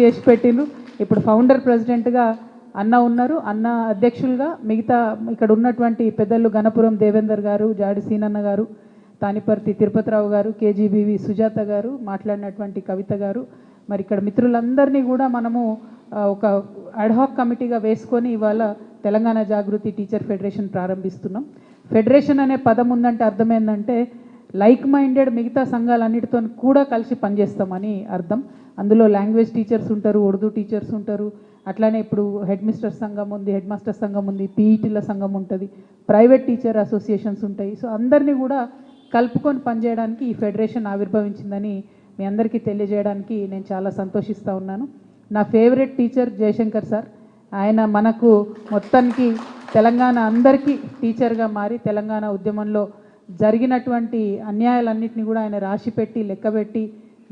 చేసి పెట్టిండ్రు. ఇప్పుడు ఫౌండర్ ప్రెసిడెంట్గా అన్న ఉన్నారు, అన్న అధ్యక్షులుగా మిగతా ఇక్కడ ఉన్నటువంటి పెద్దలు గణపురం దేవేందర్ గారు, జాడి సీనన్న గారు, తానిపర్తి తిరుపతిరావు గారు, కేజీబీవి సుజాత గారు, మాట్లాడినటువంటి కవిత గారు, మరి ఇక్కడ మిత్రులందరినీ కూడా మనము ఒక అడ్హాక్ కమిటీగా వేసుకొని ఇవాళ తెలంగాణ జాగృతి టీచర్ ఫెడరేషన్ ప్రారంభిస్తున్నాం. ఫెడరేషన్ అనే పదం ఉందంటే అర్థం ఏంటంటే లైక్ మైండెడ్ మిగతా సంఘాలన్నిటితో కూడా కలిసి పనిచేస్తామని అర్థం. అందులో లాంగ్వేజ్ టీచర్స్ ఉంటారు, ఉర్దూ టీచర్స్ ఉంటారు, అట్లానే ఇప్పుడు హెడ్ మిస్టర్ సంఘం ఉంది, హెడ్ మాస్టర్ సంఘం ఉంది, పీఈటీల సంఘం ఉంటుంది, ప్రైవేట్ టీచర్ అసోసియేషన్స్ ఉంటాయి. సో అందరినీ కూడా కలుపుకొని పనిచేయడానికి ఈ ఫెడరేషన్ ఆవిర్భవించిందని మీ అందరికీ తెలియజేయడానికి నేను చాలా సంతోషిస్తూ ఉన్నాను. నా ఫేవరెట్ టీచర్ జయశంకర్ సార్. ఆయన మనకు మొత్తానికి తెలంగాణ అందరికీ టీచర్గా మారి తెలంగాణ ఉద్యమంలో జరిగినటువంటి అన్యాయాలన్నింటినీ కూడా ఆయన రాసిపెట్టి లెక్కబెట్టి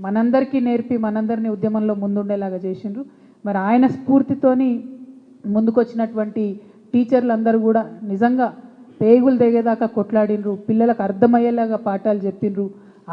మనందరికీ నేర్పి మనందరినీ ఉద్యమంలో ముందుండేలాగా చేసిండ్రు. మరి ఆయన స్ఫూర్తితోని ముందుకొచ్చినటువంటి టీచర్లందరూ కూడా నిజంగా పేగులు తెగేదాకా కొట్లాడినరు, పిల్లలకు అర్థమయ్యేలాగా పాఠాలు చెప్పిండ్రు.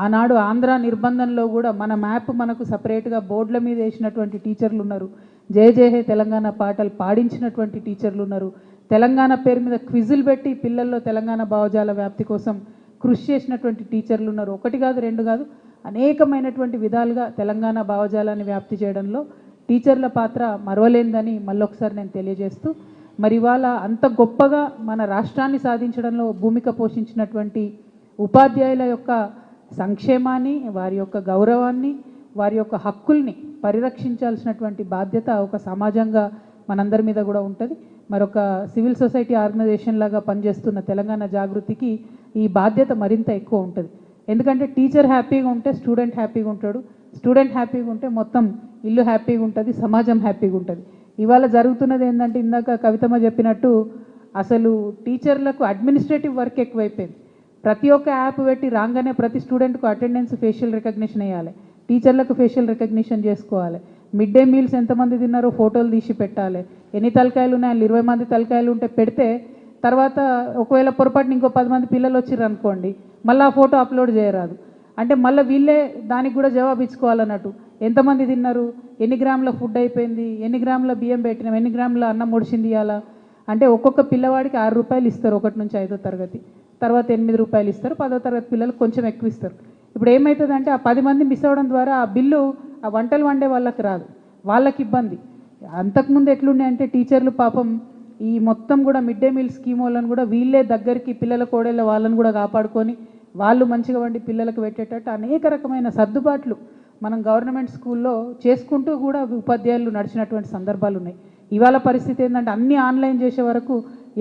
ఆనాడు ఆంధ్ర నిర్బంధంలో కూడా మన మ్యాప్ మనకు సపరేట్గా బోర్డుల మీద వేసినటువంటి టీచర్లు ఉన్నారు, జయ జయ హే తెలంగాణ పాటలు పాడించినటువంటి టీచర్లు ఉన్నారు, తెలంగాణ పేరు మీద క్విజులు పెట్టి పిల్లల్లో తెలంగాణ భావజాల వ్యాప్తి కోసం కృషి చేసినటువంటి టీచర్లు ఉన్నారు. ఒకటి కాదు, రెండు కాదు, అనేకమైనటువంటి విధాలుగా తెలంగాణ భావజాలాన్ని వ్యాప్తి చేయడంలో టీచర్ల పాత్ర మరవలేందని మళ్ళొకసారి నేను తెలియజేస్తూ, మరి ఇవాళ అంత గొప్పగా మన రాష్ట్రాన్ని సాధించడంలో భూమిక పోషించినటువంటి ఉపాధ్యాయుల యొక్క సంక్షేమాన్ని, వారి యొక్క గౌరవాన్ని, వారి యొక్క హక్కుల్ని పరిరక్షించాల్సినటువంటి బాధ్యత ఒక సమాజంగా మనందరి మీద కూడా ఉంటుంది. మరొక సివిల్ సొసైటీ ఆర్గనైజేషన్ లాగా పనిచేస్తున్న తెలంగాణ జాగృతికి ఈ బాధ్యత మరింత ఎక్కువ ఉంటుంది. ఎందుకంటే టీచర్ హ్యాపీగా ఉంటే స్టూడెంట్ హ్యాపీగా ఉంటాడు, స్టూడెంట్ హ్యాపీగా ఉంటే మొత్తం ఇల్లు హ్యాపీగా ఉంటుంది, సమాజం హ్యాపీగా ఉంటుంది. ఇవాళ జరుగుతున్నది ఏంటంటే ఇందాక కవితమ్మ చెప్పినట్టు అసలు టీచర్లకు అడ్మినిస్ట్రేటివ్ వర్క్ ఎక్కువైపోయింది. ప్రతి ఒక్క యాప్ పెట్టి రాగానే ప్రతి స్టూడెంట్కు అటెండెన్స్ ఫేషియల్ రికగ్నిషన్ వేయాలి, టీచర్లకు ఫేషియల్ రికగ్నిషన్ చేసుకోవాలి, మిడ్ డే మీల్స్ ఎంతమంది తిన్నారో ఫోటోలు తీసి పెట్టాలి, ఎన్ని తలకాయలు ఉన్నాయో 20 మంది తలకాయలు ఉంటే పెడితే తర్వాత ఒకవేళ పొరపాటున ఇంకో 10 మంది పిల్లలు వచ్చిర్రు అనుకోండి, మళ్ళీ ఆ ఫోటో అప్లోడ్ చేయరాదు. అంటే మళ్ళీ వీళ్ళే దానికి కూడా జవాబు ఇచ్చుకోవాలన్నట్టు. ఎంతమంది తిన్నారు, ఎన్ని గ్రాముల ఫుడ్ అయిపోయింది, ఎన్ని గ్రాముల బియ్యం పెట్టినాం, ఎన్ని గ్రాముల అన్నం ముడిచింది ఇవ్వాలా అంటే ఒక్కొక్క పిల్లవాడికి 6 రూపాయలు ఇస్తారు 1 నుంచి 5వ తరగతి, తర్వాత 8 రూపాయలు ఇస్తారు, 10వ తరగతి పిల్లలకు కొంచెం ఎక్కువ ఇస్తారు. ఇప్పుడు ఏమవుతుందంటే ఆ 10 మంది మిస్ అవ్వడం ద్వారా ఆ బిల్లు ఆ వంటలు వండే వాళ్ళకి రాదు, వాళ్ళకి ఇబ్బంది. అంతకుముందు ఎట్లుండే అంటే టీచర్లు పాపం ఈ మొత్తం కూడా మిడ్ డే మీల్ స్కీమ్ వాళ్ళని కూడా వీళ్ళే దగ్గరికి పిల్లల కోడళ్ళ వాళ్ళని కూడా కాపాడుకొని వాళ్ళు మంచిగా వండి పిల్లలకు పెట్టేటట్టు అనేక రకమైన సర్దుబాట్లు మనం గవర్నమెంట్ స్కూల్లో చేసుకుంటూ కూడా ఉపాధ్యాయులు నడిచినటువంటి సందర్భాలు ఉన్నాయి. ఇవాళ పరిస్థితి ఏంటంటే అన్నీ ఆన్లైన్ చేసే వరకు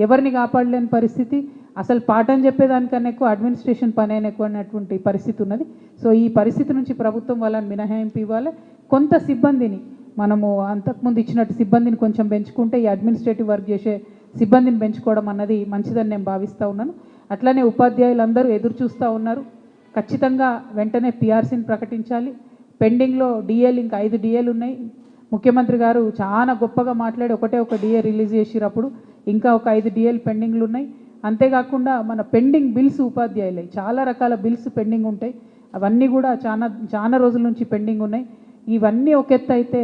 ఎవరిని కాపాడలేని పరిస్థితి, అసలు పాఠం చెప్పేదానికన్నా ఎక్కువ అడ్మినిస్ట్రేషన్ పని అయిన ఎక్కువ అన్నటువంటి పరిస్థితి ఉన్నది. సో ఈ పరిస్థితి నుంచి ప్రభుత్వం వాళ్ళని మినహాయింపు ఇవ్వాలి. కొంత సిబ్బందిని మనము అంతకుముందు ఇచ్చినట్టు సిబ్బందిని కొంచెం పెంచుకుంటే ఈ అడ్మినిస్ట్రేటివ్ వర్క్ చేసే సిబ్బందిని పెంచుకోవడం అన్నది మంచిదని నేను భావిస్తూ ఉన్నాను. అట్లనే ఉపాధ్యాయులందరూ ఎదురు చూస్తూ ఉన్నారు. ఖచ్చితంగా వెంటనే పిఆర్సీని ప్రకటించాలి. పెండింగ్లో డిఏలు ఇంకా 5 డిఏలు ఉన్నాయి. ముఖ్యమంత్రి గారు చాలా గొప్పగా మాట్లాడి ఒక డిఏ రిలీజ్ చేసినప్పుడు ఇంకా ఒక 5 డిఏలు పెండింగ్లు ఉన్నాయి. అంతేకాకుండా మన పెండింగ్ బిల్స్ ఉపాధ్యాయులే చాలా రకాల బిల్స్ పెండింగ్ ఉంటాయి, అవన్నీ కూడా చాలా రోజుల నుంచి పెండింగ్ ఉన్నాయి. ఇవన్నీ ఒక ఎత్తు అయితే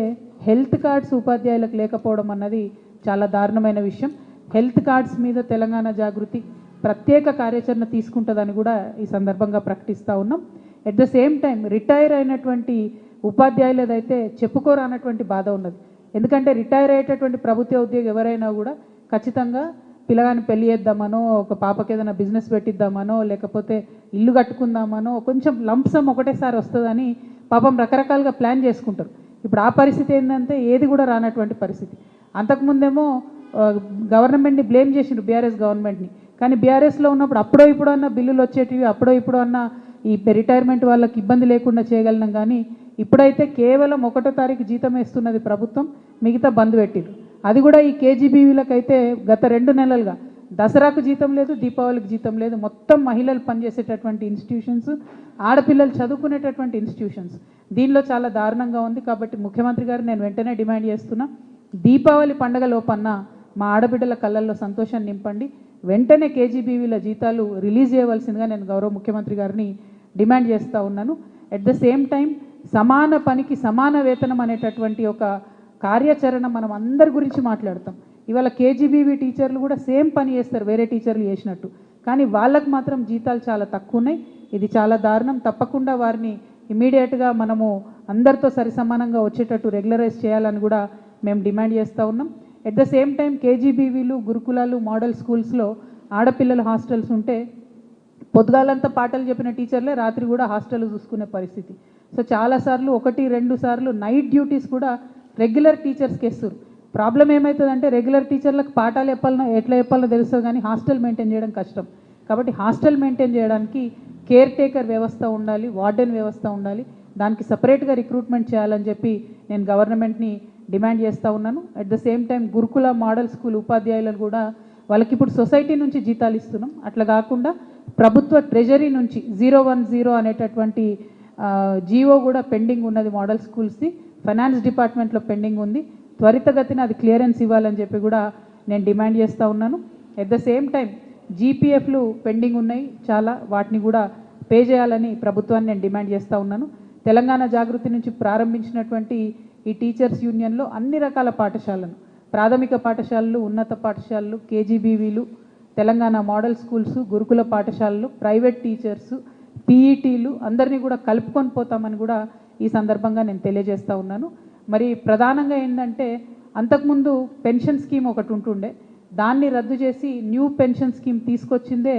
హెల్త్ కార్డ్స్ ఉపాధ్యాయులకు లేకపోవడం అన్నది చాలా దారుణమైన విషయం. హెల్త్ కార్డ్స్ మీద తెలంగాణ జాగృతి ప్రత్యేక కార్యాచరణ తీసుకుంటుందని కూడా ఈ సందర్భంగా ప్రకటిస్తూ ఉన్నాం. At the same time retire అయినటువంటి ఉపాధ్యాయులదైతే చెప్పుకోరానటువంటి బాధ ఉన్నది. ఎందుకంటే రిటైర్ అయ్యేటటువంటి ప్రభుత్వ ఉద్యోగి ఎవరైనా కూడా ఖచ్చితంగా పిల్లగాని పెళ్లి చేద్దామనో, ఒక పాపకి ఏదైనా బిజినెస్ పెట్టిద్దామనో, లేకపోతే ఇల్లు కట్టుకుందామనో కొంచెం లంప్సమ్ ఒకటేసారి వస్తుందని పాపం రకరకాలుగా ప్లాన్ చేసుకుంటారు. ఇప్పుడు ఆ పరిస్థితి ఏంటంటే ఏది కూడా రానటువంటి పరిస్థితి. అంతకుముందేమో గవర్నమెంట్ని బ్లేమ్ చేసిండ్రు, బీఆర్ఎస్ గవర్నమెంట్ని. కానీ బీఆర్ఎస్లో ఉన్నప్పుడు అప్పుడో ఇప్పుడు అన్న బిల్లులు వచ్చేటివి, అప్పుడో ఇప్పుడు అన్న ఈ రిటైర్మెంట్ వాళ్ళకి ఇబ్బంది లేకుండా చేయగలిగినాం. కానీ ఇప్పుడైతే కేవలం 1వ తారీఖు జీతం వేస్తున్నది ప్రభుత్వం, మిగతా బంద్ పెట్టిండ్రు. అది కూడా ఈ కేజీబీవీలకైతే గత 2 నెలలుగా దసరాకు జీతం లేదు, దీపావళికి జీతం లేదు. మొత్తం మహిళలు పనిచేసేటటువంటి ఇన్స్టిట్యూషన్స్, ఆడపిల్లలు చదువుకునేటటువంటి ఇన్స్టిట్యూషన్స్, దీనిలో చాలా దారుణంగా ఉంది. కాబట్టి ముఖ్యమంత్రి గారు నేను వెంటనే డిమాండ్ చేస్తున్నా, దీపావళి పండగ లోపన్న మా ఆడబిడ్డల కళ్ళల్లో సంతోషాన్ని నింపండి, వెంటనే కేజీబీవీల జీతాలు రిలీజ్ చేయవలసిందిగా నేను గౌరవ ముఖ్యమంత్రి గారిని డిమాండ్ చేస్తూ ఉన్నాను. ఎట్ ద సేమ్ టైం సమాన పనికి సమాన వేతనం అనేటటువంటి ఒక కార్యాచరణ మనం అందరి గురించి మాట్లాడతాం. ఇవాళ కేజీబీవీ టీచర్లు కూడా సేమ్ పని చేస్తారు వేరే టీచర్లు చేసినట్టు, కానీ వాళ్ళకు మాత్రం జీతాలు చాలా తక్కువ ఉన్నాయి. ఇది చాలా దారుణం. తప్పకుండా వారిని ఇమీడియట్గా మనము అందరితో సరిసమానంగా వచ్చేటట్టు రెగ్యులరైజ్ చేయాలని కూడా మేము డిమాండ్ చేస్తూ ఉన్నాం. ఎట్ ద సేమ్ టైం కేజీబీవీలు, గురుకులాలు, మోడల్ స్కూల్స్లో ఆడపిల్లల హాస్టల్స్ ఉంటే పొద్దుగాలంతా పాటలు చెప్పిన టీచర్లే రాత్రి కూడా హాస్టల్ చూసుకునే పరిస్థితి. సో చాలాసార్లు 1-2 సార్లు నైట్ డ్యూటీస్ కూడా రెగ్యులర్ టీచర్స్కి ఇస్తారు. ప్రాబ్లం ఏమవుతుందంటే రెగ్యులర్ టీచర్లకు పాఠాలు ఎట్లా చెప్పాలో తెలుస్తుంది, కానీ హాస్టల్ మెయింటైన్ చేయడం కష్టం. కాబట్టి హాస్టల్ మెయింటైన్ చేయడానికి కేర్ టేకర్ వ్యవస్థ ఉండాలి, వార్డెన్ వ్యవస్థ ఉండాలి. దానికి సపరేట్గా రిక్రూట్మెంట్ చేయాలని చెప్పి నేను గవర్నమెంట్ని డిమాండ్ చేస్తూ ఉన్నాను. అట్ ద సేమ్ టైం గురుకుల, మోడల్ స్కూల్ ఉపాధ్యాయులను కూడా వాళ్ళకి ఇప్పుడు సొసైటీ నుంచి జీతాలు ఇస్తున్నాం. అట్లా కాకుండా ప్రభుత్వ ట్రెజరీ నుంచి 010 అనేటటువంటి జీవో కూడా పెండింగ్ ఉన్నది. మోడల్ స్కూల్స్ది ఫైనాన్స్ డిపార్ట్మెంట్లో పెండింగ్ ఉంది. త్వరితగతిన అది క్లియరెన్స్ ఇవ్వాలని చెప్పి కూడా నేను డిమాండ్ చేస్తూ ఉన్నాను. ఎట్ ద సేమ్ టైం జీపీఎఫ్లు పెండింగ్ ఉన్నాయి చాలా, వాటిని కూడా పే చేయాలని ప్రభుత్వాన్ని నేను డిమాండ్ చేస్తూ ఉన్నాను. తెలంగాణ జాగృతి నుంచి ప్రారంభించినటువంటి ఈ టీచర్స్ యూనియన్లో అన్ని రకాల పాఠశాలను, ప్రాథమిక పాఠశాలలు, ఉన్నత పాఠశాలలు, కేజీబీవీలు, తెలంగాణ మోడల్ స్కూల్స్, గురుకుల పాఠశాలలు, ప్రైవేట్ టీచర్స్, పీఈటీలు అందరినీ కూడా కలుపుకొని పోతామని కూడా ఈ సందర్భంగా నేను తెలియజేస్తూ ఉన్నాను. మరి ప్రధానంగా ఏంటంటే అంతకుముందు పెన్షన్ స్కీమ్ ఒకటి ఉంటుండే, దాన్ని రద్దు చేసి న్యూ పెన్షన్ స్కీమ్ తీసుకొచ్చిందే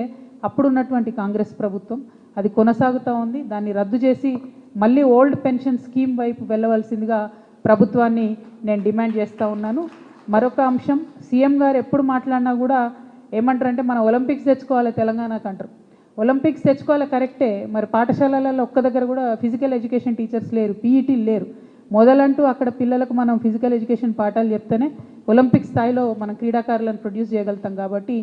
అప్పుడున్నటువంటి కాంగ్రెస్ ప్రభుత్వం. అది కొనసాగుతూ ఉంది. దాన్ని రద్దు చేసి మళ్ళీ ఓల్డ్ పెన్షన్ స్కీమ్ వైపు వెళ్ళవలసిందిగా ప్రభుత్వాన్ని నేను డిమాండ్ చేస్తూ ఉన్నాను. మరొక అంశం, సీఎం గారు ఎప్పుడు మాట్లాడినా కూడా ఏమంటారంటే మన ఒలింపిక్స్ తెచ్చుకోవాలి తెలంగాణకు అంటారు. ఒలింపిక్స్ తెచ్చుకోవాలి కరెక్టే, మరి పాఠశాలలలో ఒక్క దగ్గర కూడా ఫిజికల్ ఎడ్యుకేషన్ టీచర్స్ లేరు, పీఈటీలు లేరు. మొదలంటూ అక్కడ పిల్లలకు మనం ఫిజికల్ ఎడ్యుకేషన్ పాఠాలు చెప్తేనే ఒలింపిక్ స్థాయిలో మనం క్రీడాకారులను ప్రొడ్యూస్ చేయగలుగుతాం. కాబట్టి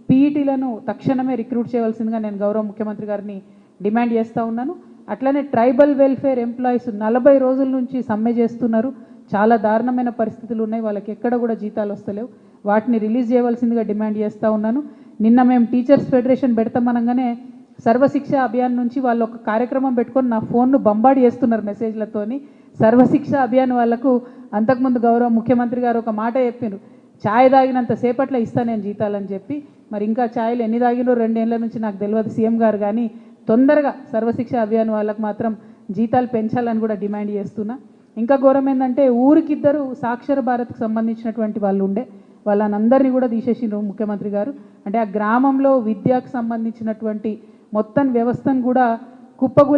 పీఈటీలను తక్షణమే రిక్రూట్ చేయవలసిందిగా నేను గౌరవ ముఖ్యమంత్రి గారిని డిమాండ్ చేస్తూ ఉన్నాను. అట్లనే ట్రైబల్ వెల్ఫేర్ ఎంప్లాయీస్ 40 రోజుల నుంచి సమ్మె చేస్తున్నారు. చాలా దారుణమైన పరిస్థితులు ఉన్నాయి, వాళ్ళకి ఎక్కడ కూడా జీతాలు వస్తలేవు. వాటిని రిలీజ్ చేయవలసిందిగా డిమాండ్ చేస్తూ ఉన్నాను. నిన్న మేము టీచర్స్ ఫెడరేషన్ పెడతామనగానే సర్వశిక్ష అభియాన్ నుంచి వాళ్ళు ఒక కార్యక్రమం పెట్టుకొని నా ఫోన్ను బంబాడి చేస్తున్నారు మెసేజ్లతోని. సర్వశిక్ష అభియాన్ వాళ్ళకు అంతకుముందు గౌరవ ముఖ్యమంత్రి గారు ఒక మాట చెప్పారు, ఛాయ్ తాగినంత సేపట్లో ఇస్తా నేను జీతాలని చెప్పి. మరి ఇంకా ఛాయలు ఎన్ని తాగినో 2 ఏళ్ళ నుంచి నాకు తెలియదు సీఎం గారు, కానీ తొందరగా సర్వశిక్ష అభియాన్ వాళ్ళకు మాత్రం జీతాలు పెంచాలని కూడా డిమాండ్ చేస్తున్నా. ఇంకా ఘోరం ఏంటంటే ఊరికిద్దరు సాక్షర భారత్కు సంబంధించినటువంటి వాళ్ళు ఉండే, వాళ్ళనందరినీ కూడా తీసేసిండ్రు ముఖ్యమంత్రి గారు. అంటే ఆ గ్రామంలో విద్యకు సంబంధించినటువంటి మొత్తం వ్యవస్థను కూడా కుప్పగూల